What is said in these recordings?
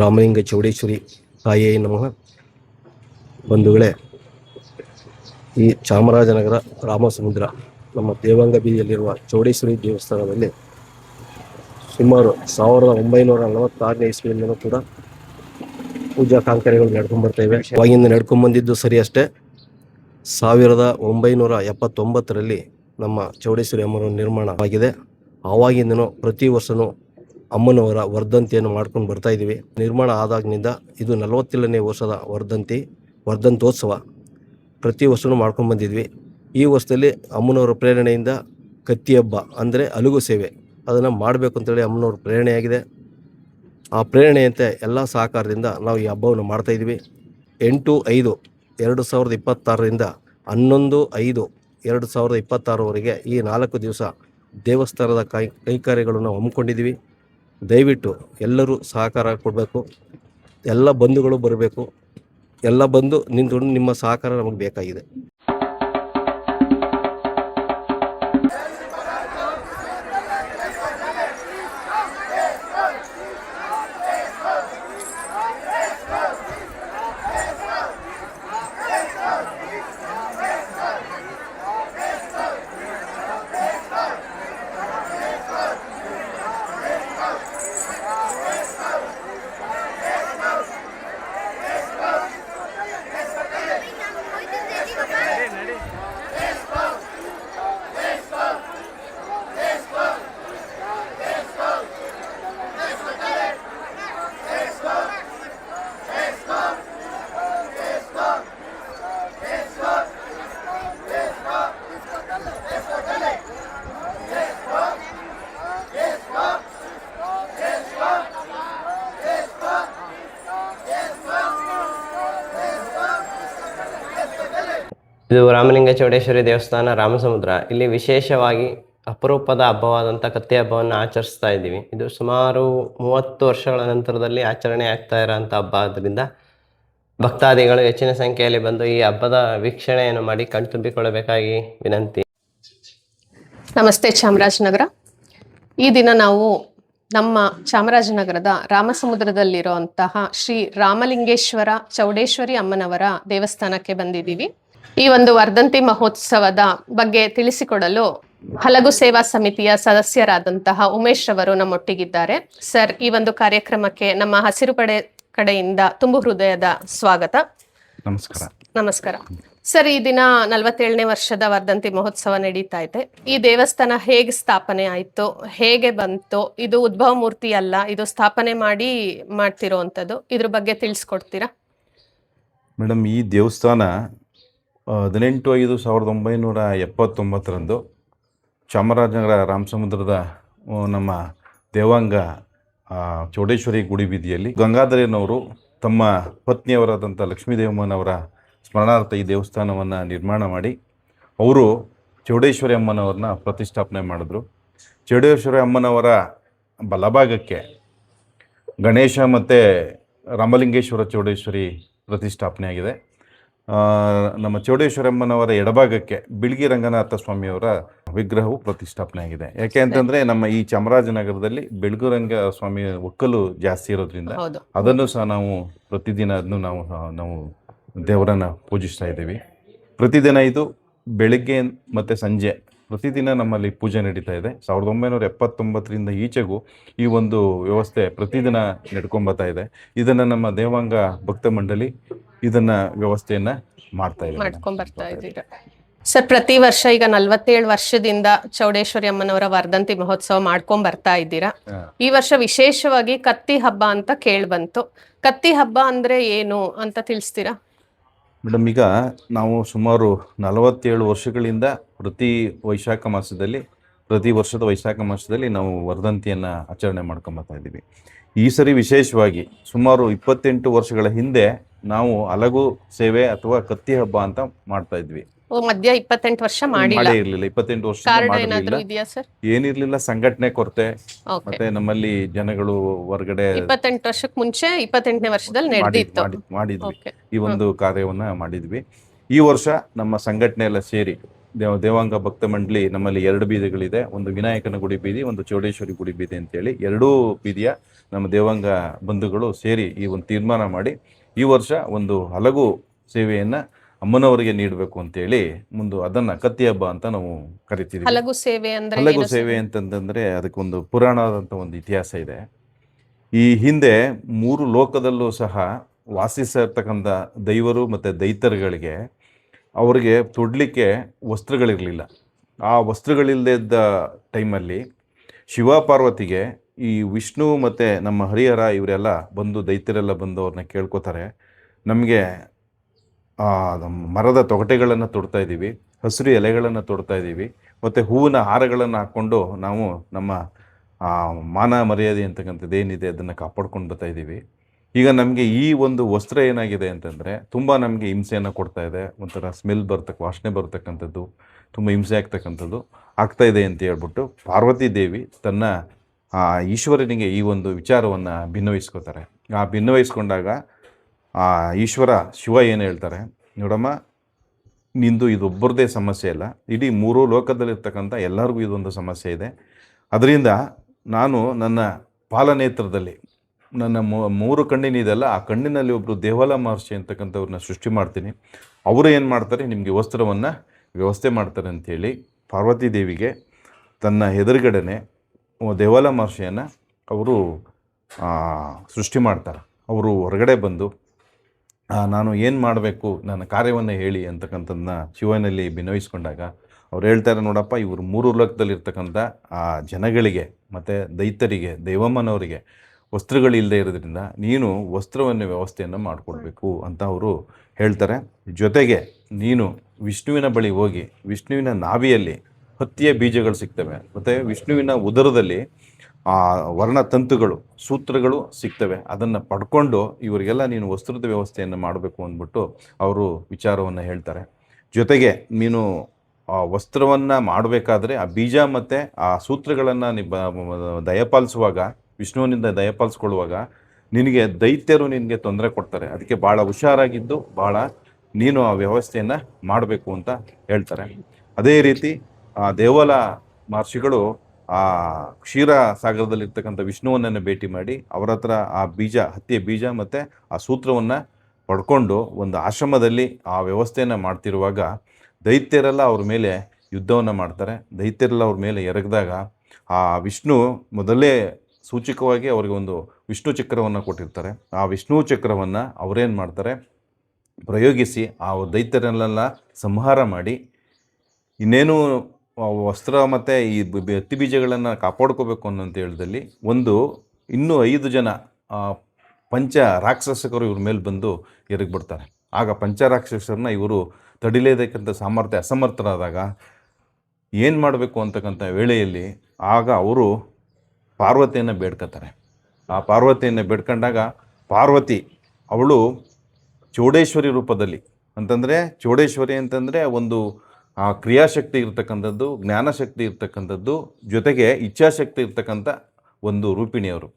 ರಾಮಲಿಂಗ ಚೌಡೇಶ್ವರಿ ತಾಯೇ ನಮಃ. ಬಂಧುಗಳೇ, ಈ ಚಾಮರಾಜನಗರ ರಾಮಸಮುದ್ರ ನಮ್ಮ ದೇವಾಂಗ ಬೀದಿಯಲ್ಲಿರುವ ಚೌಡೇಶ್ವರಿ ದೇವಸ್ಥಾನದಲ್ಲಿ ಸುಮಾರು 1946ನೇ ಇಸ್ವಿಯಿಂದಲೂ ಕೂಡ ಪೂಜಾ ಕಾಂಕರ್ಯಗಳು ನಡ್ಕೊಂಡು ಬರ್ತಾ ಇವೆ. ಅವಾಗಿಂದ ನಡ್ಕೊಂಡು ಬಂದಿದ್ದು ಸರಿ ಅಷ್ಟೇ. 1979ರಲ್ಲಿ ನಮ್ಮ ಚೌಡೇಶ್ವರಿ ಅಮ್ಮನ ನಿರ್ಮಾಣವಾಗಿದೆ. ಆವಾಗಿಂದನೂ ಪ್ರತಿ ವರ್ಷವೂ ಅಮ್ಮನವರ ವರ್ಧಂತಿಯನ್ನು ಮಾಡ್ಕೊಂಡು ಬರ್ತಾ ಇದ್ದೀವಿ. ನಿರ್ಮಾಣ ಆದಾಗಿನಿಂದ ಇದು 47ನೇ ವರ್ಷದ ವರ್ಧಂತೋತ್ಸವ ಪ್ರತಿ ವರ್ಷವೂ ಮಾಡ್ಕೊಂಡು ಬಂದಿದ್ವಿ. ಈ ವರ್ಷದಲ್ಲಿ ಅಮ್ಮನವರ ಪ್ರೇರಣೆಯಿಂದ ಕತ್ತಿ ಹಬ್ಬ ಅಂದರೆ ಅಲುಗು ಸೇವೆ ಅದನ್ನು ಮಾಡಬೇಕು ಅಂತೇಳಿ ಅಮ್ಮನವ್ರ ಪ್ರೇರಣೆಯಾಗಿದೆ. ಆ ಪ್ರೇರಣೆಯಂತೆ ಎಲ್ಲ ಸಹಕಾರದಿಂದ ನಾವು ಈ ಹಬ್ಬವನ್ನು ಮಾಡ್ತಾಯಿದ್ವಿ. 8/5/2026ರಿಂದ 11/5/2026ವರೆಗೆ ಈ 4 ದಿವಸ ದೇವಸ್ಥಾನದ ಕೈಕಾರ್ಯಗಳನ್ನು ಹಮ್ಮಿಕೊಂಡಿದ್ದೀವಿ. ದಯವಿಟ್ಟು ಎಲ್ಲರೂ ಸಹಕಾರ ಕೊಡಬೇಕು. ಎಲ್ಲ ಬಂಧುಗಳು ಬರಬೇಕು. ಎಲ್ಲ ಬಂದು ನಿಂತ್ಕೊಂಡು ನಿಮ್ಮ ಸಹಕಾರ ನಮಗೆ ಬೇಕಾಗಿದೆ. ಇದು ರಾಮಲಿಂಗ ಚೌಡೇಶ್ವರಿ ದೇವಸ್ಥಾನ ರಾಮಸಮುದ್ರ. ಇಲ್ಲಿ ವಿಶೇಷವಾಗಿ ಅಪರೂಪದ ಹಬ್ಬವಾದಂಥ ಕತ್ತಿ ಹಬ್ಬವನ್ನು ಆಚರಿಸ್ತಾ ಇದ್ದೀವಿ. ಇದು ಸುಮಾರು 30 ವರ್ಷಗಳ ನಂತರದಲ್ಲಿ ಆಚರಣೆ ಆಗ್ತಾ ಇರೋಂಥ ಹಬ್ಬ. ಆದ್ದರಿಂದ ಭಕ್ತಾದಿಗಳು ಹೆಚ್ಚಿನ ಸಂಖ್ಯೆಯಲ್ಲಿ ಬಂದು ಈ ಹಬ್ಬದ ವೀಕ್ಷಣೆಯನ್ನು ಮಾಡಿ ಕಣ್ತುಂಬಿಕೊಳ್ಳಬೇಕಾಗಿ ವಿನಂತಿ. ನಮಸ್ತೆ ಚಾಮರಾಜನಗರ. ಈ ದಿನ ನಾವು ನಮ್ಮ ಚಾಮರಾಜನಗರದ ರಾಮಸಮುದ್ರದಲ್ಲಿರುವಂತಹ ಶ್ರೀ ರಾಮಲಿಂಗೇಶ್ವರ ಚೌಡೇಶ್ವರಿ ಅಮ್ಮನವರ ದೇವಸ್ಥಾನಕ್ಕೆ ಬಂದಿದ್ದೀವಿ. ಈ ಒಂದು ವರ್ಧಂತಿ ಮಹೋತ್ಸವದ ಬಗ್ಗೆ ತಿಳಿಸಿಕೊಡಲು ಹಲಗು ಸೇವಾ ಸಮಿತಿಯ ಸದಸ್ಯರಾದಂತಹ ಉಮೇಶ್ ಅವರು ನಮ್ಮೊಟ್ಟಿಗಿದ್ದಾರೆ. ಸರ್, ಈ ಒಂದು ಕಾರ್ಯಕ್ರಮಕ್ಕೆ ನಮ್ಮ ಹಸಿರು ಪಡೆ ಕಡೆಯಿಂದ ತುಂಬು ಹೃದಯದ ಸ್ವಾಗತ. ನಮಸ್ಕಾರ. ನಮಸ್ಕಾರ ಸರ್. ಈ ದಿನ 47ನೇ ವರ್ಷದ ವರ್ಧಂತಿ ಮಹೋತ್ಸವ ನಡೀತಾ ಇದೆ. ಈ ದೇವಸ್ಥಾನ ಹೇಗೆ ಸ್ಥಾಪನೆ ಆಯ್ತು, ಹೇಗೆ ಬಂತು? ಇದು ಉದ್ಭವ ಮೂರ್ತಿ ಅಲ್ಲ, ಇದು ಸ್ಥಾಪನೆ ಮಾಡ್ತಿರೋವಂಥದ್ದು. ಇದ್ರ ಬಗ್ಗೆ ತಿಳಿಸ್ಕೊಡ್ತೀರಾ ಮೇಡಮ್? ಈ ದೇವಸ್ಥಾನ 18/5/1979 ಚಾಮರಾಜನಗರ ರಾಮಸಮುದ್ರದ ನಮ್ಮ ದೇವಾಂಗ ಚೌಡೇಶ್ವರಿ ಗುಡಿ ಬೀದಿಯಲ್ಲಿ ಗಂಗಾಧರನವರು ತಮ್ಮ ಪತ್ನಿಯವರಾದಂಥ ಲಕ್ಷ್ಮೀದೇವಮ್ಮನವರ ಸ್ಮರಣಾರ್ಥ ಈ ದೇವಸ್ಥಾನವನ್ನು ನಿರ್ಮಾಣ ಮಾಡಿ ಅವರು ಚೌಡೇಶ್ವರಿ ಅಮ್ಮನವ್ರನ್ನ ಪ್ರತಿಷ್ಠಾಪನೆ ಮಾಡಿದ್ರು. ಚೌಡೇಶ್ವರಿ ಅಮ್ಮನವರ ಬಲಭಾಗಕ್ಕೆ ಗಣೇಶ ಮತ್ತು ರಾಮಲಿಂಗೇಶ್ವರ ಚೌಡೇಶ್ವರಿ ಪ್ರತಿಷ್ಠಾಪನೆ ಆಗಿದೆ. ನಮ್ಮ ಚೌಡೇಶ್ವರಿ ಅಮ್ಮನವರ ಎಡಭಾಗಕ್ಕೆ ಬಿಳ್ಗಿ ರಂಗನಾಥ ಸ್ವಾಮಿಯವರ ವಿಗ್ರಹವು ಪ್ರತಿಷ್ಠಾಪನೆ ಆಗಿದೆ. ಯಾಕೆ ಅಂತಂದರೆ ನಮ್ಮ ಈ ಚಾಮರಾಜನಗರದಲ್ಲಿ ಬೆಳ್ಗುರಂಗ ಸ್ವಾಮಿ ಒಕ್ಕಲು ಜಾಸ್ತಿ ಇರೋದ್ರಿಂದ ಅದನ್ನು ಸಹ ನಾವು ಪ್ರತಿದಿನ ಅದನ್ನು ನಾವು ದೇವರನ್ನು ಪೂಜಿಸ್ತಾ ಇದ್ದೀವಿ. ಪ್ರತಿದಿನ ಇದು ಬೆಳಗ್ಗೆ ಮತ್ತು ಸಂಜೆ ಪ್ರತಿದಿನ ನಮ್ಮಲ್ಲಿ ಪೂಜೆ ನಡೀತಾ ಇದೆ. 1979ರಿಂದ ಈಚೆಗೂ ಈ ಒಂದು ವ್ಯವಸ್ಥೆ ಪ್ರತಿದಿನ ನಡ್ಕೊಂಬರ್ತಾ ಇದೆ. ಇದನ್ನು ನಮ್ಮ ದೇವಾಂಗ ಭಕ್ತ ಮಂಡಳಿ ಇದನ್ನು ವ್ಯವಸ್ಥೆಯನ್ನು ಮಾಡ್ಕೊಂಡು ಬರ್ತಾ ಇದ್ದೀರಾ ಸರ್? ಪ್ರತಿ ವರ್ಷ ಈಗ 47 ವರ್ಷದಿಂದ ಚೌಡೇಶ್ವರಿ ಅಮ್ಮನವರ ವರ್ಧಂತಿ ಮಹೋತ್ಸವ ಮಾಡ್ಕೊಂಡ್ ಬರ್ತಾ ಇದ್ದೀರಾ. ಈ ವರ್ಷ ವಿಶೇಷವಾಗಿ ಕತ್ತಿ ಹಬ್ಬ ಅಂತ ಕೇಳ್ಬಂತು. ಕತ್ತಿ ಹಬ್ಬ ಅಂದ್ರೆ ಏನು ಅಂತ ತಿಳಿಸ್ತೀರಾ ಮೇಡಮ್? ಈಗ ನಾವು ಸುಮಾರು 47 ವರ್ಷಗಳಿಂದ ಪ್ರತಿ ವರ್ಷದ ವೈಶಾಖ ಮಾಸದಲ್ಲಿ ನಾವು ವರ್ಧಂತಿಯನ್ನು ಆಚರಣೆ ಮಾಡ್ಕೊಂಬರ್ತಾ ಇದ್ದೀವಿ. ಈ ಸರಿ ವಿಶೇಷವಾಗಿ ಸುಮಾರು 28 ವರ್ಷಗಳ ಹಿಂದೆ ನಾವು ಹಲಗು ಸೇವೆ ಅಥವಾ ಕತ್ತಿ ಹಬ್ಬ ಅಂತ ಮಾಡ್ತಾ ಇದ್ವಿ. ಮಧ್ಯ 28 ವರ್ಷ ಮಾಡಿಲ್ಲ. 28 ವರ್ಷ ಏನಿರ್ಲಿಲ್ಲ, ಸಂಘಟನೆ ಕೊರತೆ, ಮತ್ತೆ ನಮ್ಮಲ್ಲಿ ಜನಗಳು ಹೊರಗಡೆ 28 ವರ್ಷಕ್ಕೆ ಮುಂಚೆ 28ನೇ ವರ್ಷದಲ್ಲಿ ಮಾಡಿದ್ವಿ ಈ ಒಂದು ಕಾರ್ಯವನ್ನ ಮಾಡಿದ್ವಿ. ಈ ವರ್ಷ ನಮ್ಮ ಸಂಘಟನೆ ಎಲ್ಲ ಸೇರಿ ದೇವಾಂಗ ಭಕ್ತ ಮಂಡಳಿ ನಮ್ಮಲ್ಲಿ 2 ಬೀದಿಗಳಿದೆ. ಒಂದು ವಿನಾಯಕನ ಗುಡಿ ಬೀದಿ, ಒಂದು ಚೌಡೇಶ್ವರಿ ಗುಡಿ ಬೀದಿ ಅಂತೇಳಿ 2 ಬೀದಿಯ ನಮ್ಮ ದೇವಾಂಗ ಬಂಧುಗಳು ಸೇರಿ ಈ ಒಂದು ತೀರ್ಮಾನ ಮಾಡಿ ಈ ವರ್ಷ ಒಂದು ಹಲಗು ಸೇವೆಯನ್ನು ಅಮ್ಮನವರಿಗೆ ನೀಡಬೇಕು ಅಂತೇಳಿ ಅದನ್ನ ಕತ್ತಿ ಹಬ್ಬ ಅಂತ ನಾವು ಕರಿತೀವಿ. ಹಲಗು ಸೇವೆ ಅಂದ್ರೆ ಹಲಗು ಏನು ಸೇವೆ ಅಂತಂದ್ರೆ ಅದಕ್ಕೊಂದು ಪುರಾಣದಂತ ಒಂದು ಇತಿಹಾಸ ಇದೆ. ಈ ಹಿಂದೆ 3 ಲೋಕದಲ್ಲೂ ಸಹ ವಾಸಿಸಿರ್ತಕ್ಕಂಥ ದೈವರು ಮತ್ತು ದೈತರುಗಳಿಗೆ ಅವರಿಗೆ ತೊಡಲಿಕ್ಕೆ ವಸ್ತ್ರಗಳಿರಲಿಲ್ಲ. ಆ ವಸ್ತ್ರಗಳಿಲ್ಲದೆ ಇದ್ದ ಟೈಮಲ್ಲಿ ಶಿವ ಪಾರ್ವತಿಗೆ ಈ ವಿಷ್ಣು ಮತ್ತು ನಮ್ಮ ಹರಿಹರ ಇವರೆಲ್ಲ ಬಂದು ದೈತ್ಯರೆಲ್ಲ ಬಂದು ಅವ್ರನ್ನ ಕೇಳ್ಕೊತಾರೆ, ನಮಗೆ ಮರದ ತೊಗಟೆಗಳನ್ನು ತೊಡ್ತಾ ಇದ್ದೀವಿ, ಹಸಿರು ಎಲೆಗಳನ್ನು ತೊಡ್ತಾ ಇದ್ದೀವಿ, ಮತ್ತು ಹೂವಿನ ಹಾರಗಳನ್ನು ಹಾಕ್ಕೊಂಡು ನಾವು ನಮ್ಮ ಮಾನ ಮರ್ಯಾದೆ ಅಂತಕ್ಕಂಥದ್ದು ಏನಿದೆ ಅದನ್ನು ಕಾಪಾಡ್ಕೊಂಡು ಬರ್ತಾ ಇದ್ದೀವಿ. ಈಗ ನಮಗೆ ಈ ಒಂದು ವಸ್ತ್ರ ಏನಾಗಿದೆ ಅಂತಂದರೆ ತುಂಬ ನಮಗೆ ಹಿಂಸೆಯನ್ನು ಕೊಡ್ತಾ ಇದೆ, ಒಂಥರ ಸ್ಮೆಲ್ ವಾಸನೆ ಬರ್ತಕ್ಕಂಥದ್ದು, ತುಂಬ ಹಿಂಸೆ ಆಗ್ತಕ್ಕಂಥದ್ದು ಆಗ್ತಾ ಇದೆ ಅಂತ ಹೇಳ್ಬಿಟ್ಟು ಪಾರ್ವತಿ ದೇವಿ ತನ್ನ ಈಶ್ವರನಿಗೆ ಈ ಒಂದು ವಿಚಾರವನ್ನು ಭಿನ್ನವಹಿಸ್ಕೋತಾರೆ. ಆ ಭಿನ್ನವಹಿಸ್ಕೊಂಡಾಗ ಈಶ್ವರ ಶಿವ ಏನು ಹೇಳ್ತಾರೆ, ನೋಡಮ್ಮ, ನಿಂದು ಇದೊಬ್ಬರದೇ ಸಮಸ್ಯೆ ಇಲ್ಲ, ಇಡೀ 3 ಲೋಕದಲ್ಲಿರ್ತಕ್ಕಂಥ ಎಲ್ಲರಿಗೂ ಇದೊಂದು ಸಮಸ್ಯೆ ಇದೆ. ಅದರಿಂದ ನಾನು ನನ್ನ ಪಾಲನೇತ್ರದಲ್ಲಿ ನನ್ನ 3 ಕಣ್ಣಿನಿದೆಲ್ಲ ಆ ಕಣ್ಣಿನಲ್ಲಿ ಒಬ್ಬರು ದೇವಲ ಮಹರ್ಷಿ ಅಂತಕ್ಕಂಥವ್ರನ್ನ ಸೃಷ್ಟಿ ಮಾಡ್ತೀನಿ. ಅವರು ಏನು ಮಾಡ್ತಾರೆ, ನಿಮಗೆ ವಸ್ತ್ರವನ್ನು ವ್ಯವಸ್ಥೆ ಮಾಡ್ತಾರೆ ಅಂಥೇಳಿ ಪಾರ್ವತಿ ದೇವಿಗೆ ತನ್ನ ಎದುರುಗಡೆನೆ ದೇವಲ ಮಹರ್ಷಿಯನ್ನು ಅವರು ಸೃಷ್ಟಿ ಮಾಡ್ತಾರೆ. ಅವರು ಹೊರಗಡೆ ಬಂದು ನಾನು ಏನು ಮಾಡಬೇಕು, ನನ್ನ ಕಾರ್ಯವನ್ನು ಹೇಳಿ ಅಂತಕ್ಕಂಥದ್ದನ್ನ ಶಿವನಲ್ಲಿ ಭಿನ್ನವಿಸ್ಕೊಂಡಾಗ ಅವ್ರು ಹೇಳ್ತಾರೆ, ನೋಡಪ್ಪ, ಇವರು 3 ಲೋಕದಲ್ಲಿರ್ತಕ್ಕಂಥ ಆ ಜನಗಳಿಗೆ ಮತ್ತು ದೈತರಿಗೆ, ದೇವಮ್ಮನವರಿಗೆ ವಸ್ತ್ರಗಳಿಲ್ಲದೆ ಇರೋದ್ರಿಂದ ನೀನು ವಸ್ತ್ರವನ್ನು ವ್ಯವಸ್ಥೆಯನ್ನು ಮಾಡಿಕೊಡ್ಬೇಕು ಅಂತ ಅವರು ಹೇಳ್ತಾರೆ. ಜೊತೆಗೆ ನೀನು ವಿಷ್ಣುವಿನ ಬಳಿ ಹೋಗಿ ವಿಷ್ಣುವಿನ ನಾಭಿಯಲ್ಲಿ ಹತ್ತಿಯ ಬೀಜಗಳು ಸಿಗ್ತವೆ, ಮತ್ತು ವಿಷ್ಣುವಿನ ಉದರದಲ್ಲಿ ವರ್ಣತಂತುಗಳು, ಸೂತ್ರಗಳು ಸಿಗ್ತವೆ. ಅದನ್ನು ಪಡ್ಕೊಂಡು ಇವರಿಗೆಲ್ಲ ನೀನು ವಸ್ತ್ರದ ವ್ಯವಸ್ಥೆಯನ್ನು ಮಾಡಬೇಕು ಅಂದ್ಬಿಟ್ಟು ಅವರು ವಿಚಾರವನ್ನು ಹೇಳ್ತಾರೆ. ಜೊತೆಗೆ ನೀನು ಆ ವಸ್ತ್ರವನ್ನು ಮಾಡಬೇಕಾದ್ರೆ ಆ ಬೀಜ ಮತ್ತು ಆ ಸೂತ್ರಗಳನ್ನು ದಯಪಾಲಿಸುವಾಗ, ವಿಷ್ಣುವಿನಿಂದ ದಯಪಾಲಿಸ್ಕೊಳ್ಳುವಾಗ ನಿನಗೆ ದೈತ್ಯರು ನಿನಗೆ ತೊಂದರೆ ಕೊಡ್ತಾರೆ, ಅದಕ್ಕೆ ಭಾಳ ಹುಷಾರಾಗಿದ್ದು ನೀನು ಆ ವ್ಯವಸ್ಥೆಯನ್ನು ಮಾಡಬೇಕು ಅಂತ ಹೇಳ್ತಾರೆ. ಅದೇ ರೀತಿ ಆ ದೇವಲ ಮಹರ್ಷಿಗಳು ಆ ಕ್ಷೀರ ಸಾಗರದಲ್ಲಿರ್ತಕ್ಕಂಥ ವಿಷ್ಣುವನ್ನನ್ನು ಭೇಟಿ ಮಾಡಿ ಅವರ ಹತ್ರ ಆ ಬೀಜ, ಹತ್ತಿಯ ಬೀಜ ಮತ್ತು ಆ ಸೂತ್ರವನ್ನು ಪಡ್ಕೊಂಡು ಒಂದು ಆಶ್ರಮದಲ್ಲಿ ಆ ವ್ಯವಸ್ಥೆಯನ್ನು ಮಾಡ್ತಿರುವಾಗ ದೈತ್ಯರೆಲ್ಲ ಅವ್ರ ಮೇಲೆ ಯುದ್ಧವನ್ನು ಮಾಡ್ತಾರೆ. ದೈತ್ಯರೆಲ್ಲ ಅವ್ರ ಮೇಲೆ ಎರಗಿದಾಗ ಆ ವಿಷ್ಣು ಮೊದಲೇ ಸೂಚಕವಾಗಿ ಅವರಿಗೆ ಒಂದು ವಿಷ್ಣು ಚಕ್ರವನ್ನು ಕೊಟ್ಟಿರ್ತಾರೆ. ಆ ವಿಷ್ಣು ಚಕ್ರವನ್ನು ಅವರೇನು ಮಾಡ್ತಾರೆ, ಪ್ರಯೋಗಿಸಿ ಆ ದೈತ್ಯರನ್ನೆಲ್ಲ ಸಂಹಾರ ಮಾಡಿ ಇನ್ನೇನು ವಸ್ತ್ರ ಮತ್ತು ಈ ಹತ್ತಿ ಬೀಜಗಳನ್ನು ಕಾಪಾಡ್ಕೋಬೇಕು ಅನ್ನೋಂತ ಹೇಳಿದಲ್ಲಿ ಇನ್ನೂ 5 ಜನ ಪಂಚ ರಾಕ್ಷಸಕರು ಇವ್ರ ಮೇಲೆ ಬಂದು ಎರಗಿಬಿಡ್ತಾರೆ. ಆಗ ಪಂಚರಾಕ್ಷಸರನ್ನ ಇವರು ತಡಿಲೇದಕ್ಕಂಥ ಅಸಮರ್ಥರಾದಾಗ ಏನು ಮಾಡಬೇಕು ಅಂತಕ್ಕಂಥ ವೇಳೆಯಲ್ಲಿ ಆಗ ಅವರು ಪಾರ್ವತಿಯನ್ನು ಬೇಡ್ಕೊತಾರೆ. ಆ ಪಾರ್ವತಿಯನ್ನು ಬೇಡ್ಕೊಂಡಾಗ ಪಾರ್ವತಿ ಅವಳು ಚೌಡೇಶ್ವರಿ ರೂಪದಲ್ಲಿ, ಅಂತಂದರೆ ಚೌಡೇಶ್ವರಿ ಅಂತಂದರೆ ಒಂದು ಕ್ರಿಯಾಶಕ್ತಿ ಇರ್ತಕ್ಕಂಥದ್ದು, ಜ್ಞಾನಶಕ್ತಿ ಇರ್ತಕ್ಕಂಥದ್ದು, ಜೊತೆಗೆ ಇಚ್ಛಾಶಕ್ತಿ ಇರ್ತಕ್ಕಂಥ ಒಂದು ರೂಪಿಣಿಯವರು.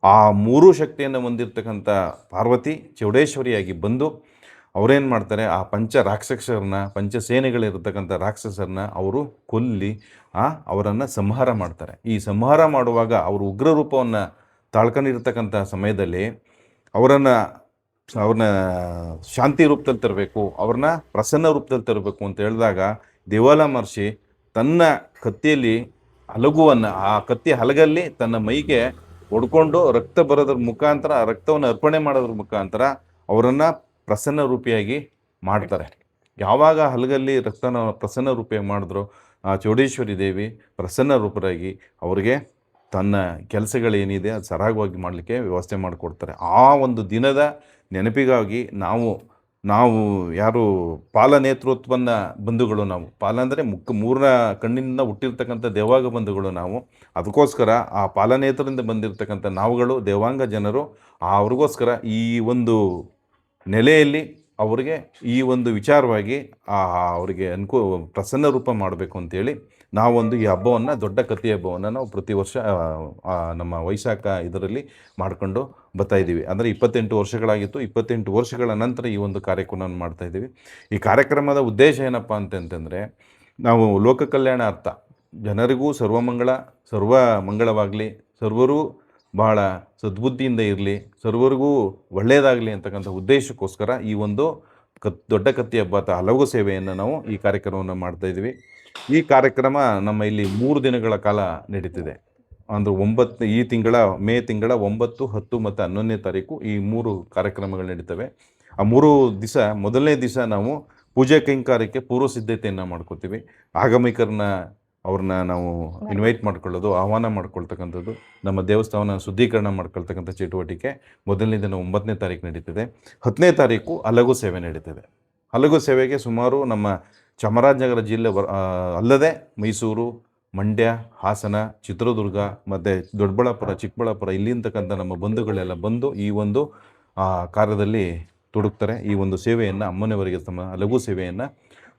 ಆ 3 ಶಕ್ತಿಯನ್ನು ಹೊಂದಿರತಕ್ಕಂಥ ಪಾರ್ವತಿ ಚೌಡೇಶ್ವರಿಯಾಗಿ ಬಂದು ಅವರೇನು ಮಾಡ್ತಾರೆ, ಆ ಪಂಚ ರಾಕ್ಷಸರನ್ನ, ಪಂಚಸೇನೆಗಳಿರ್ತಕ್ಕಂಥ ರಾಕ್ಷಸರನ್ನ ಅವರು ಕೊಲ್ಲಿ ಅವರನ್ನು ಸಂಹಾರ ಮಾಡ್ತಾರೆ. ಈ ಸಂಹಾರ ಮಾಡುವಾಗ ಅವರು ಉಗ್ರ ರೂಪವನ್ನು ತಾಳ್ಕೊಂಡಿರ್ತಕ್ಕಂಥ ಸಮಯದಲ್ಲಿ ಅವ್ರನ್ನ ಶಾಂತಿ ರೂಪದಲ್ಲಿ ತರಬೇಕು, ಅವ್ರನ್ನ ಪ್ರಸನ್ನ ರೂಪದಲ್ಲಿ ತರಬೇಕು ಅಂತ ಹೇಳಿದಾಗ ದೇವಲ ಮಹರ್ಷಿ ತನ್ನ ಕತ್ತಿಯಲ್ಲಿ ಹಲಗುವನ್ನು, ಆ ಕತ್ತಿ ಹಲಗಲ್ಲಿ ತನ್ನ ಮೈಗೆ ಹೊಡ್ಕೊಂಡು ರಕ್ತ ಬರೋದ್ರ ಮುಖಾಂತರ, ರಕ್ತವನ್ನು ಅರ್ಪಣೆ ಮಾಡೋದ್ರ ಮುಖಾಂತರ ಅವರನ್ನು ಪ್ರಸನ್ನ ರೂಪಿಯಾಗಿ ಮಾಡ್ತಾರೆ. ಯಾವಾಗ ಹಲಗಲ್ಲಿ ರಕ್ತನ ಪ್ರಸನ್ನ ರೂಪಿಯಾಗಿ ಮಾಡಿದ್ರು ಆ ಚೌಡೇಶ್ವರಿ ದೇವಿ ಪ್ರಸನ್ನ ರೂಪರಾಗಿ ಅವ್ರಿಗೆ ತನ್ನ ಕೆಲಸಗಳೇನಿದೆ ಅದು ಸರಾಗವಾಗಿ ಮಾಡಲಿಕ್ಕೆ ವ್ಯವಸ್ಥೆ ಮಾಡಿಕೊಡ್ತಾರೆ. ಆ ಒಂದು ದಿನದ ನೆನಪಿಗಾಗಿ ನಾವು ಯಾರು ಪಾಲನೇತೃತ್ವನ ಬಂಧುಗಳು, ನಾವು ಪಾಲ ಅಂದರೆ ಮೂರನ ಕಣ್ಣಿನಿಂದ ಹುಟ್ಟಿರ್ತಕ್ಕಂಥ ದೇವಾಂಗ ಬಂಧುಗಳು ನಾವು, ಅದಕ್ಕೋಸ್ಕರ ಆ ಪಾಲನೇತ್ರದಿಂದ ಬಂದಿರತಕ್ಕಂಥ ನಾವುಗಳು ದೇವಾಂಗ ಜನರು ಅವ್ರಿಗೋಸ್ಕರ ಈ ಒಂದು ನೆಲೆಯಲ್ಲಿ ಅವರಿಗೆ ಈ ಒಂದು ವಿಚಾರವಾಗಿ ಅವರಿಗೆ ಪ್ರಸನ್ನ ರೂಪ ಮಾಡಬೇಕು ಅಂತೇಳಿ ನಾವೊಂದು ಈ ಹಬ್ಬವನ್ನು ದೊಡ್ಡ ಕತ್ತಿ ಹಬ್ಬವನ್ನು ನಾವು ಪ್ರತಿ ವರ್ಷ ನಮ್ಮ ವೈಶಾಖ ಇದರಲ್ಲಿ ಮಾಡಿಕೊಂಡು ಬರ್ತಾಯಿದ್ದೀವಿ. ಅಂದರೆ 28 ವರ್ಷಗಳಾಗಿತ್ತು. 28 ವರ್ಷಗಳ ನಂತರ ಈ ಒಂದು ಕಾರ್ಯಕ್ರಮವನ್ನು ಮಾಡ್ತಾಯಿದ್ದೀವಿ. ಈ ಕಾರ್ಯಕ್ರಮದ ಉದ್ದೇಶ ಏನಪ್ಪ ಅಂತಂತಂದರೆ, ನಾವು ಲೋಕ ಕಲ್ಯಾಣಾರ್ಥ, ಜನರಿಗೂ ಸರ್ವ ಮಂಗಳವಾಗಲಿ, ಸರ್ವರೂ ಬಹಳ ಸದ್ಬುದ್ಧಿಯಿಂದ ಇರಲಿ, ಸರ್ವರಿಗೂ ಒಳ್ಳೆಯದಾಗಲಿ ಅಂತಕ್ಕಂಥ ಉದ್ದೇಶಕ್ಕೋಸ್ಕರ ಈ ಒಂದು ದೊಡ್ಡ ಕತ್ತಿ ಹಬ್ಬದ ಹಲವು ಸೇವೆಯನ್ನು ನಾವು ಈ ಕಾರ್ಯಕ್ರಮವನ್ನು ಮಾಡ್ತಾಯಿದ್ವಿ. ಈ ಕಾರ್ಯಕ್ರಮ ನಮ್ಮ ಇಲ್ಲಿ 3 ದಿನಗಳ ಕಾಲ ನಡೀತಿದೆ. ಅಂದರೆ ಈ ತಿಂಗಳ ಮೇ ತಿಂಗಳ 9, 10 ಮತ್ತು 11ನೇ ತಾರೀಕು ಈ 3 ಕಾರ್ಯಕ್ರಮಗಳು ನಡೀತವೆ. ಆ 3 ದಿವಸ, ಮೊದಲನೇ ದಿವಸ ನಾವು ಪೂಜೆ ಕೈಂಕಾರ್ಯಕ್ಕೆ ಪೂರ್ವ ಸಿದ್ಧತೆಯನ್ನು ಮಾಡ್ಕೋತೀವಿ. ಆಗಮಿಕರನ್ನ ಅವ್ರನ್ನ ನಾವು ಇನ್ವೈಟ್ ಮಾಡ್ಕೊಳ್ಳೋದು, ಆಹ್ವಾನ ಮಾಡ್ಕೊಳ್ತಕ್ಕಂಥದ್ದು, ನಮ್ಮ ದೇವಸ್ಥಾನ ಶುದ್ಧೀಕರಣ ಮಾಡ್ಕೊಳ್ತಕ್ಕಂಥ ಚಟುವಟಿಕೆ ಮೊದಲನೇ ದಿನ 9ನೇ ತಾರೀಕು ನಡೀತಿದೆ. 10ನೇ ತಾರೀಕು ಹಲಗು ಸೇವೆ ನಡೀತಿದೆ. ಹಲಗು ಸೇವೆಗೆ ಸುಮಾರು ನಮ್ಮ ಚಾಮರಾಜನಗರ ಜಿಲ್ಲೆ ಅಲ್ಲದೆ ಮೈಸೂರು, ಮಂಡ್ಯ, ಹಾಸನ, ಚಿತ್ರದುರ್ಗ ಮತ್ತು ದೊಡ್ಡಬಳ್ಳಾಪುರ, ಚಿಕ್ಕಬಳ್ಳಾಪುರ ಇಲ್ಲಿಂತಕ್ಕಂಥ ನಮ್ಮ ಬಂಧುಗಳೆಲ್ಲ ಬಂದು ಈ ಒಂದು ಕಾರ್ಯದಲ್ಲಿ ತೊಡಗ್ತಾರೆ. ಈ ಒಂದು ಸೇವೆಯನ್ನು ಅಮ್ಮನವರಿಗೆ ತಮ್ಮ ಹಲಗು ಸೇವೆಯನ್ನು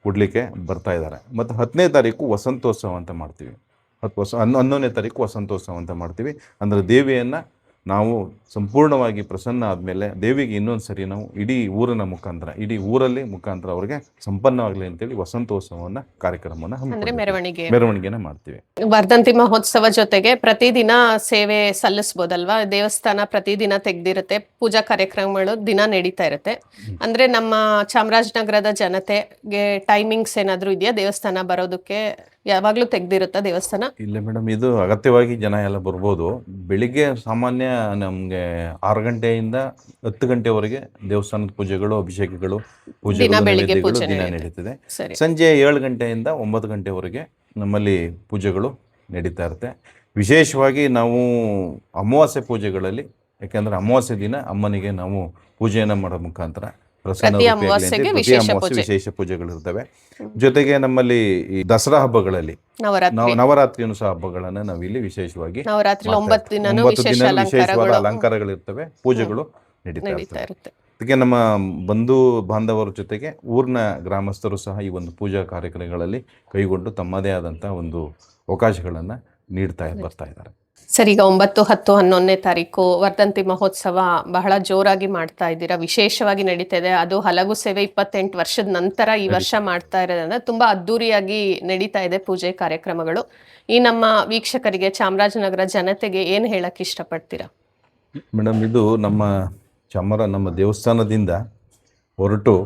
ಕೊಡಲಿಕ್ಕೆ ಬರ್ತಾ ಇದ್ದಾರೆ. ಮತ್ತು 10ನೇ ತಾರೀಕು ವಸಂತೋತ್ಸವ ಅಂತ ಮಾಡ್ತೀವಿ. 11ನೇ ತಾರೀಕು ವಸಂತೋತ್ಸವ ಅಂತ ಮಾಡ್ತೀವಿ. ಅಂದರೆ ದೇವಿಯನ್ನು ನಾವು ಸಂಪೂರ್ಣವಾಗಿ ಪ್ರಸನ್ನ ಆದಮೇಲೆ ದೇವಿಗೆ ಇನ್ನೊಂದು ಸರಿ ನಾವು ಇಡೀ ಊರಲ್ಲಿ ಮುಖಾಂತರ ಅವ್ರಿಗೆ ಸಂಪನ್ನವಾಗಲಿ ಅಂತೇಳಿ ವಸಂತೋತ್ಸವವನ್ನು ಕಾರ್ಯಕ್ರಮವನ್ನು ಮೆರವಣಿಗೆನ ಮಾಡ್ತೀವಿ. ವರ್ಧಂತಿ ಮಹೋತ್ಸವ ಜೊತೆಗೆ ಪ್ರತಿದಿನ ಸೇವೆ ಸಲ್ಲಿಸ್ಬೋದಲ್ವಾ? ದೇವಸ್ಥಾನ ಪ್ರತಿದಿನ ತೆಗ್ದಿರುತ್ತೆ, ಪೂಜಾ ಕಾರ್ಯಕ್ರಮಗಳು ದಿನ ನಡೀತಾ ಇರುತ್ತೆ. ಅಂದ್ರೆ ನಮ್ಮ ಚಾಮರಾಜನಗರದ ಜನತೆಗೆ ಟೈಮಿಂಗ್ಸ್ ಏನಾದ್ರು ಇದೆಯಾ ದೇವಸ್ಥಾನ ಬರೋದಕ್ಕೆ? ಯಾವಾಗ್ಲೂ ತೆಗ್ದಿರುತ್ತಾ ದೇವಸ್ಥಾನ? ಇಲ್ಲ ಮೇಡಮ್, ಇದು ಅಗತ್ಯವಾಗಿ ಜನ ಎಲ್ಲ ಬರ್ಬೋದು. ಬೆಳಿಗ್ಗೆ ಸಾಮಾನ್ಯ ನಮಗೆ 6 ಗಂಟೆಯಿಂದ 10 ಗಂಟೆವರೆಗೆ ದೇವಸ್ಥಾನದ ಪೂಜೆಗಳು, ಅಭಿಷೇಕಗಳು, ನೈವೇದ್ಯಗಳು ದಿನ ನಡೀತದೆ. ಸಂಜೆ 7 ಗಂಟೆಯಿಂದ 9 ಗಂಟೆವರೆಗೆ ನಮ್ಮಲ್ಲಿ ಪೂಜೆಗಳು ನಡೀತಾ ಇರುತ್ತೆ. ವಿಶೇಷವಾಗಿ ನಾವು ಅಮಾವಾಸ್ಯೆ ಪೂಜೆಗಳಲ್ಲಿ, ಯಾಕೆಂದರೆ ಅಮಾವಾಸ್ಯೆ ದಿನ ಅಮ್ಮನಿಗೆ ನಾವು ಪೂಜೆಯನ್ನು ಮಾಡೋ ಮುಖಾಂತರ ವಿಶೇಷ ಪೂಜೆಗಳಿರ್ತವೆ. ಜೊತೆಗೆ ನಮ್ಮಲ್ಲಿ ಈ ದಸರಾ ಹಬ್ಬಗಳಲ್ಲಿ, ನವರಾತ್ರಿಯನ್ನು ಸಹ ಹಬ್ಬಗಳನ್ನ ನಾವಿಲ್ಲಿ ವಿಶೇಷವಾಗಿ 9 ದಿನ ವಿಶೇಷವಾದ ಅಲಂಕಾರಗಳಿರ್ತವೆ, ಪೂಜೆಗಳು ನಡೀತಾ ಇರುತ್ತೆ. ಅದಕ್ಕೆ ನಮ್ಮ ಬಂಧು ಬಾಂಧವರ ಜೊತೆಗೆ ಊರಿನ ಗ್ರಾಮಸ್ಥರು ಸಹ ಈ ಒಂದು ಪೂಜಾ ಕಾರ್ಯಕ್ರಮಗಳಲ್ಲಿ ಕೈಗೊಂಡು ತಮ್ಮದೇ ಆದಂಥ ಒಂದು ಅವಕಾಶಗಳನ್ನು ಬರ್ತಾ ಇದ್ದಾರೆ. ಸರ್, ಈಗ 9, 10, 11ನೇ ತಾರೀಕು ವರ್ಧಂತಿ ಮಹೋತ್ಸವ ಬಹಳ ಜೋರಾಗಿ ಮಾಡ್ತಾ ಇದ್ದೀರಾ, ವಿಶೇಷವಾಗಿ ನಡೀತಾ ಇದೆ. ಅದು ಹಲಗು ಸೇವೆ 28 ವರ್ಷದ ನಂತರ ಈ ವರ್ಷ ಮಾಡ್ತಾ ಇರೋದ್ರಿಂದ ತುಂಬಾ ಅದ್ದೂರಿಯಾಗಿ ನಡೀತಾ ಇದೆ ಪೂಜೆ ಕಾರ್ಯಕ್ರಮಗಳು. ಈ ನಮ್ಮ ವೀಕ್ಷಕರಿಗೆ, ಚಾಮರಾಜನಗರ ಜನತೆಗೆ ಏನು ಹೇಳಕ್ ಇಷ್ಟಪಡ್ತೀರಾ? ಮೇಡಮ್, ಇದು ನಮ್ಮ ದೇವಸ್ಥಾನದಿಂದ ಹೊರಟು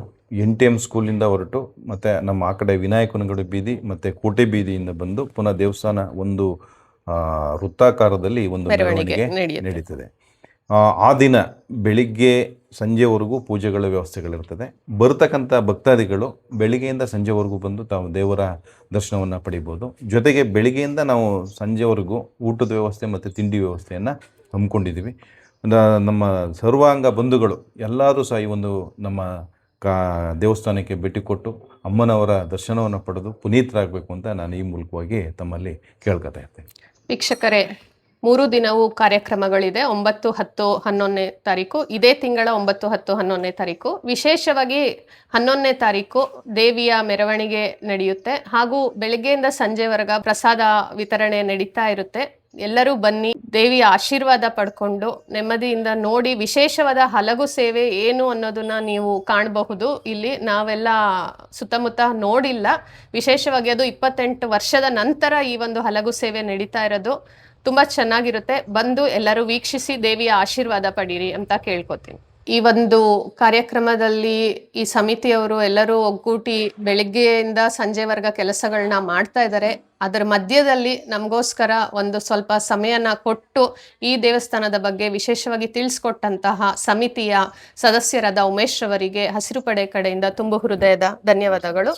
NTM ಸ್ಕೂಲಿಂದ ಹೊರಟು ಮತ್ತು ನಮ್ಮ ಆ ಕಡೆ ವಿನಾಯಕನಗುಡಿ ಬೀದಿ ಮತ್ತು ಕೋಟೆ ಬೀದಿಯಿಂದ ಬಂದು ಪುನಃ ದೇವಸ್ಥಾನ ಒಂದು ವೃತ್ತಾಕಾರದಲ್ಲಿ ಒಂದು ಮೆರವಣಿಗೆ ನಡೀತದೆ. ಆ ದಿನ ಬೆಳಿಗ್ಗೆ ಸಂಜೆವರೆಗೂ ಪೂಜೆಗಳ ವ್ಯವಸ್ಥೆಗಳಿರ್ತದೆ. ಬರ್ತಕ್ಕಂಥ ಭಕ್ತಾದಿಗಳು ಬೆಳಿಗ್ಗೆಯಿಂದ ಸಂಜೆವರೆಗೂ ಬಂದು ತಾವು ದೇವರ ದರ್ಶನವನ್ನು ಪಡಿಬೋದು. ಜೊತೆಗೆ ಬೆಳಿಗ್ಗೆಯಿಂದ ನಾವು ಸಂಜೆವರೆಗೂ ಊಟದ ವ್ಯವಸ್ಥೆ ಮತ್ತು ತಿಂಡಿ ವ್ಯವಸ್ಥೆಯನ್ನು ಹಮ್ಮಿಕೊಂಡಿದ್ದೀವಿ. ನಮ್ಮ ಸರ್ವಾಂಗ ಬಂಧುಗಳು ಎಲ್ಲರೂ ಸಹ ಈ ಒಂದು ನಮ್ಮ ದೇವಸ್ಥಾನಕ್ಕೆ ಭೇಟಿ ಕೊಟ್ಟು ಅಮ್ಮನವರ ದರ್ಶನವನ್ನು ಪಡೆದು ಪುನೀತರಾಗಬೇಕು ಅಂತ ನಾನು ಈ ಮೂಲಕವಾಗಿ ತಮ್ಮಲ್ಲಿ ಕೇಳ್ಕೊತಾ ಇರ್ತೇನೆ. ವೀಕ್ಷಕರೇ, 3 ದಿನವೂ ಕಾರ್ಯಕ್ರಮಗಳಿದೆ. 9, 10, 11ನೇ ತಾರೀಕು, ಇದೇ ತಿಂಗಳ 9, 10, 11ನೇ ತಾರೀಕು. ವಿಶೇಷವಾಗಿ 11ನೇ ತಾರೀಕು ದೇವಿಯ ಮೆರವಣಿಗೆ ನಡೆಯುತ್ತೆ. ಹಾಗೂ ಬೆಳಗ್ಗೆಯಿಂದ ಸಂಜೆವರೆಗೆ ಪ್ರಸಾದ ವಿತರಣೆ ನಡೀತಾ ಇರುತ್ತೆ. ಎಲ್ಲರೂ ಬನ್ನಿ, ದೇವಿಯ ಆಶೀರ್ವಾದ ಪಡ್ಕೊಂಡು ನೆಮ್ಮದಿಯಿಂದ ನೋಡಿ. ವಿಶೇಷವಾದ ಹಲಗು ಸೇವೆ ಏನು ಅನ್ನೋದನ್ನ ನೀವು ಕಾಣಬಹುದು. ಇಲ್ಲಿ ನಾವೆಲ್ಲ ಸುತ್ತಮುತ್ತ ನೋಡಿಲ್ಲ. ವಿಶೇಷವಾಗಿ ಅದು 28 ವರ್ಷದ ನಂತರ ಈ ಒಂದು ಹಲಗು ಸೇವೆ ನಡೀತಾ ಇರೋದು ತುಂಬಾ ಚೆನ್ನಾಗಿರುತ್ತೆ. ಬಂದು ಎಲ್ಲರೂ ವೀಕ್ಷಿಸಿ ದೇವಿಯ ಆಶೀರ್ವಾದ ಪಡೀರಿ ಅಂತ ಕೇಳ್ಕೊತೀನಿ. ಈ ಒಂದು ಕಾರ್ಯಕ್ರಮದಲ್ಲಿ ಈ ಸಮಿತಿಯವರು ಎಲ್ಲರೂ ಒಗ್ಗೂಟಿ ಬೆಳಿಗ್ಗೆಯಿಂದ ಸಂಜೆವರೆಗೆ ಕೆಲಸಗಳನ್ನ ಮಾಡ್ತಾ ಇದ್ದಾರೆ. ಅದರ ಮಧ್ಯದಲ್ಲಿ ನಮಗೋಸ್ಕರ ಒಂದು ಸ್ವಲ್ಪ ಸಮಯನ ಕೊಟ್ಟು ಈ ದೇವಸ್ಥಾನದ ಬಗ್ಗೆ ವಿಶೇಷವಾಗಿ ತಿಳಿಸ್ಕೊಟ್ಟಂತಹ ಸಮಿತಿಯ ಸದಸ್ಯರಾದ ಉಮೇಶ್ ಅವರಿಗೆ ಹಸಿರು ಪಡೆ ಕಡೆಯಿಂದ ತುಂಬು ಹೃದಯದ ಧನ್ಯವಾದಗಳು.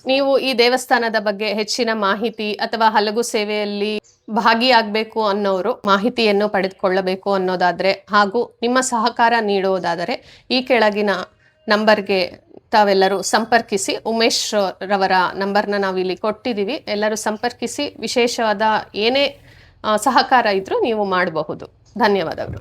ನೀವು ಈ ದೇವಸ್ಥಾನದ ಬಗ್ಗೆ ಹೆಚ್ಚಿನ ಮಾಹಿತಿ ಅಥವಾ ಹಲಗು ಸೇವೆಯಲ್ಲಿ ಭಾಗಿಯಾಗಬೇಕು ಅನ್ನೋರು ಮಾಹಿತಿಯನ್ನು ಪಡೆದುಕೊಳ್ಳಬೇಕು ಅನ್ನೋದಾದರೆ ಹಾಗೂ ನಿಮ್ಮ ಸಹಕಾರ ನೀಡುವುದಾದರೆ ಈ ಕೆಳಗಿನ ನಂಬರ್ಗೆ ತಾವೆಲ್ಲರೂ ಸಂಪರ್ಕಿಸಿ. ಉಮೇಶ್ ರವರ ನಂಬರ್ನ ನಾವಿಲ್ಲಿ ಕೊಟ್ಟಿದ್ದೀವಿ. ಎಲ್ಲರೂ ಸಂಪರ್ಕಿಸಿ ವಿಶೇಷವಾದ ಏನೇ ಸಹಕಾರ ಇದ್ರೂ ನೀವು ಮಾಡಬಹುದು. ಧನ್ಯವಾದಗಳು.